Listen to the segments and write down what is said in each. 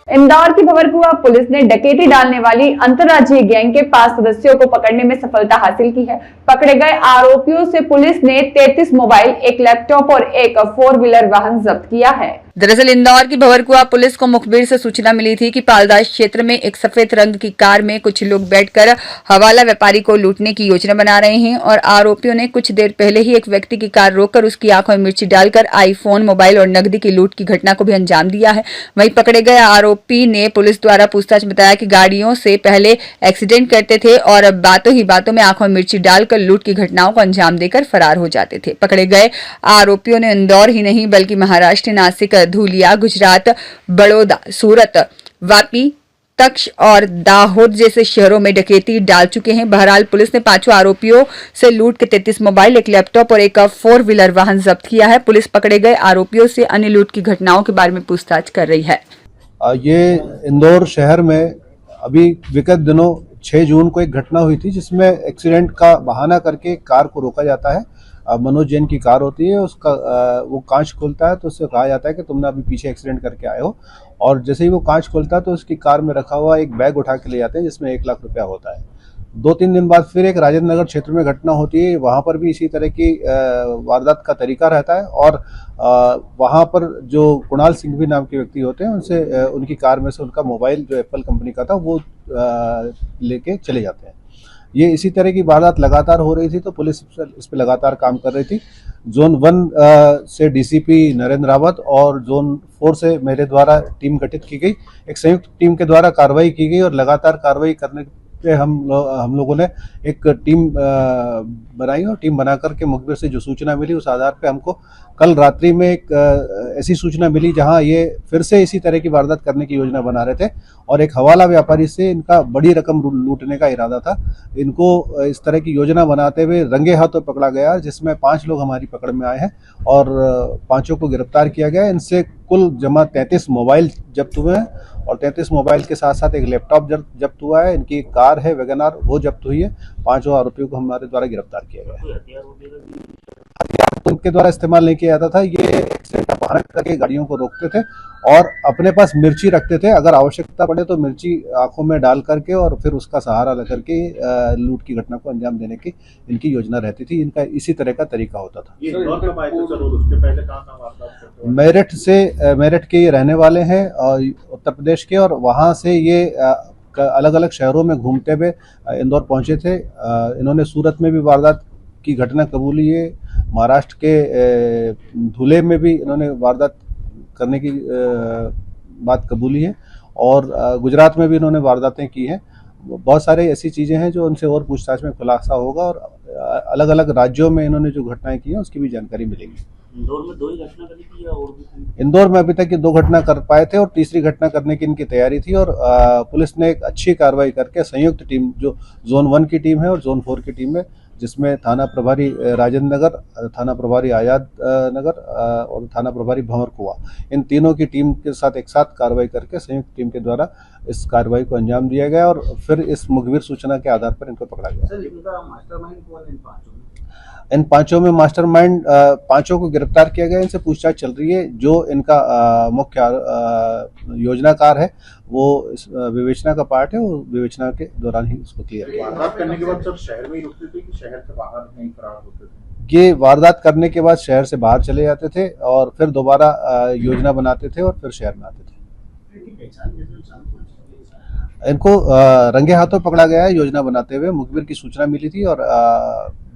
इंदौर की भंवरकुआ पुलिस ने डकैती डालने वाली अंतर्राज्यीय गैंग के 5 सदस्यों को पकड़ने में सफलता हासिल की है। पकड़े गए आरोपियों से पुलिस ने 33 मोबाइल, एक लैपटॉप और एक 4 व्हीलर वाहन जब्त किया है। दरअसल इंदौर की भंवरकुआ पुलिस को मुखबिर से सूचना मिली थी कि पालदास क्षेत्र में एक सफेद रंग की कार में कुछ लोग बैठकर हवाला व्यापारी को लूटने की योजना बना रहे हैं और आरोपियों ने कुछ देर पहले ही एक व्यक्ति की कार रोककर उसकी आंखों में मिर्ची डालकर आईफोन, मोबाइल और नकदी की लूट की घटना को भी अंजाम दिया है। वहीं पकड़े गए आरोपी ने पुलिस द्वारा पूछताछ बताया कि गाड़ियों से पहले एक्सीडेंट करते थे और बातों ही बातों में आंखों में मिर्ची डालकर लूट की घटनाओं को अंजाम देकर फरार हो जाते थे। पकड़े गए आरोपियों ने इंदौर ही नहीं बल्कि महाराष्ट्र, नासिक, धूलिया, गुजरात, बड़ौदा, सूरत, वापी, तक्ष और दाहोद जैसे शहरों में डकैती डाल चुके हैं। बहरहाल पुलिस ने 5 आरोपियों से लूट के 33 मोबाइल, एक लैपटॉप और एक 4 व्हीलर वाहन जब्त किया है। पुलिस पकड़े गए आरोपियों से अन्य लूट की घटनाओं के बारे में पूछताछ कर रही है। ये इंदौर शहर में अभी विगत दिनों 6 जून को एक घटना हुई थी जिसमें एक्सीडेंट का बहाना करके कार को रोका जाता है। मनोज जैन की कार होती है, उसका वो कांच खोलता है तो उससे कहा जाता है कि तुमने अभी पीछे एक्सीडेंट करके आए हो, और जैसे ही वो कांच खोलता है तो उसकी कार में रखा हुआ एक बैग उठा के ले जाते हैं जिसमें 1 लाख रुपया होता है। 2-3 दिन बाद फिर एक राजेंद्र नगर क्षेत्र में घटना होती है, वहाँ पर भी इसी तरह की वारदात का तरीका रहता है और वहाँ पर जो कुणाल सिंह भी नाम के व्यक्ति होते हैं उनसे उनकी कार में से उनका मोबाइल जो एप्पल कंपनी का था वो लेके चले जाते हैं। ये इसी तरह की वारदात लगातार हो रही थी तो पुलिस इस पर लगातार काम कर रही थी। जोन 1 से डीसीपी नरेंद्र रावत और जोन 4 से मेरे द्वारा टीम गठित की गई, एक संयुक्त टीम के द्वारा कार्रवाई की गई और लगातार कार्रवाई करने पे हम लोगों ने एक टीम बनाई और टीम बना करके मुखबिर से जो सूचना मिली उस आधार पे हमको कल रात्रि में एक ऐसी सूचना मिली जहां ये फिर से इसी तरह की वारदात करने की योजना बना रहे थे और एक हवाला व्यापारी से इनका बड़ी रकम लूटने का इरादा था। इनको इस तरह की योजना बनाते हुए रंगे हाथों पकड़ा गया जिसमें 5 लोग हमारी पकड़ में आए हैं और 5 को गिरफ्तार किया गया। इनसे कुल जमा 33 मोबाइल जब्त हुए हैं और 33 मोबाइल के साथ साथ एक लैपटॉप जब्त हुआ है। इनकी कार है वैगनआर, वो जब्त हुई है। 5 आरोपियों को हमारे द्वारा गिरफ्तार किया गया है। हथियार उनके द्वारा इस्तेमाल नहीं किया जाता था। ये एक्सीडेंट का बहाना करके गाड़ियों को रोकते थे और अपने पास मिर्ची रखते थे, अगर आवश्यकता पड़े तो मिर्ची आंखों में डाल करके और फिर उसका सहारा लेकर के लूट की घटना को अंजाम देने की इनकी योजना रहती थी। इनका इसी तरह का तरीका होता था। मेरठ के रहने वाले हैं उत्तर प्रदेश के, और वहाँ से ये अलग अलग शहरों में घूमते हुए इंदौर पहुंचे थे। इन्होंने सूरत में भी वारदात की घटना कबूली है, महाराष्ट्र के धुले में भी इन्होंने वारदात करने की बात कबूली है और गुजरात में भी इन्होंने वारदातें की हैं। बहुत सारे ऐसी चीज़ें हैं जो उनसे और पूछताछ में खुलासा होगा और अलग अलग राज्यों में इन्होंने जो घटनाएं की हैं उसकी भी जानकारी मिलेगी। इंदौर में 2 ही घटना करी थी या और भी? इंदौर में अभी तक ये 2 घटना कर पाए थे और तीसरी घटना करने की इनकी तैयारी थी और पुलिस ने एक अच्छी कार्रवाई करके संयुक्त टीम जो जोन 1 की टीम है और जोन 4 की टीम है, जिसमें थाना प्रभारी राजेंद्र नगर, थाना प्रभारी आजाद नगर और थाना प्रभारी भंवरकुआ, इन तीनों की टीम के साथ एक साथ कार्रवाई करके संयुक्त टीम के द्वारा इस कार्रवाई को अंजाम दिया गया और फिर इस मुखबिर सूचना के आधार पर इनको पकड़ा गया। सर, इनका मास्टरमाइंड कौन है इन 5 में मास्टरमाइंड 5 को गिरफ्तार किया गया। इनसे पूछताछ चल रही है। जो इनका मुख्य योजनाकार है वो इस विवेचना का पार्ट है, वो विवेचना के दौरान ही उसको क्लियर किया। वारदात करने के बाद सर शहर में ही रुकते थे कि शहर से बाहर कहीं फरार होते थे? ये वारदात करने के बाद शहर से बाहर चले जाते थे और फिर दोबारा योजना बनाते थे और फिर शहर में आते थे। इनको रंगे हाथों पकड़ा गया है योजना बनाते हुए। मुखबिर की सूचना मिली थी और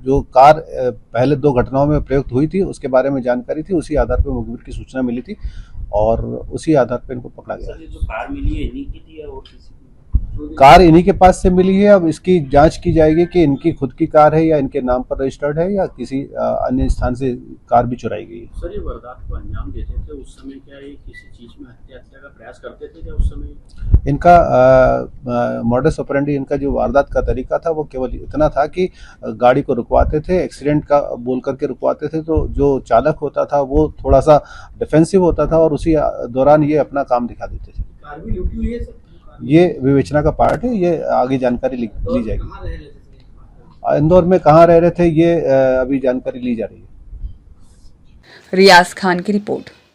जो कार पहले 2 घटनाओं में प्रयुक्त हुई थी उसके बारे में जानकारी थी, उसी आधार पर मुखबिर की सूचना मिली थी और उसी आधार पर इनको पकड़ा गया। सर, जो कार मिली है इन्हीं की थी या और किसी की? कार इन्हीं के पास से मिली है। अब इसकी जांच की जाएगी कि इनकी खुद की कार है या इनके नाम पर रजिस्टर्ड है या किसी अन्य स्थान से कार भी चुराई गई है। सर, ये वारदात को अंजाम देते थे उस समय, क्या ये किसी चीज में हत्या का प्रयास करते थे क्या उस समय? इनका मॉडस ऑपरेंडी, इनका जो वारदात का तरीका था वो केवल इतना था कि गाड़ी को रुकवाते थे, एक्सीडेंट का बोल करके रुकवाते थे, तो जो चालक होता था वो थोड़ा सा डिफेंसिव होता था और उसी दौरान ये अपना काम दिखा देते थे। कार भी लूटी हुई है सर? ये विवेचना का पार्ट है, ये आगे जानकारी ली जाएगी। इंदौर में कहाँ रह रहे थे ये अभी जानकारी ली जा रही है। रियाज खान की रिपोर्ट।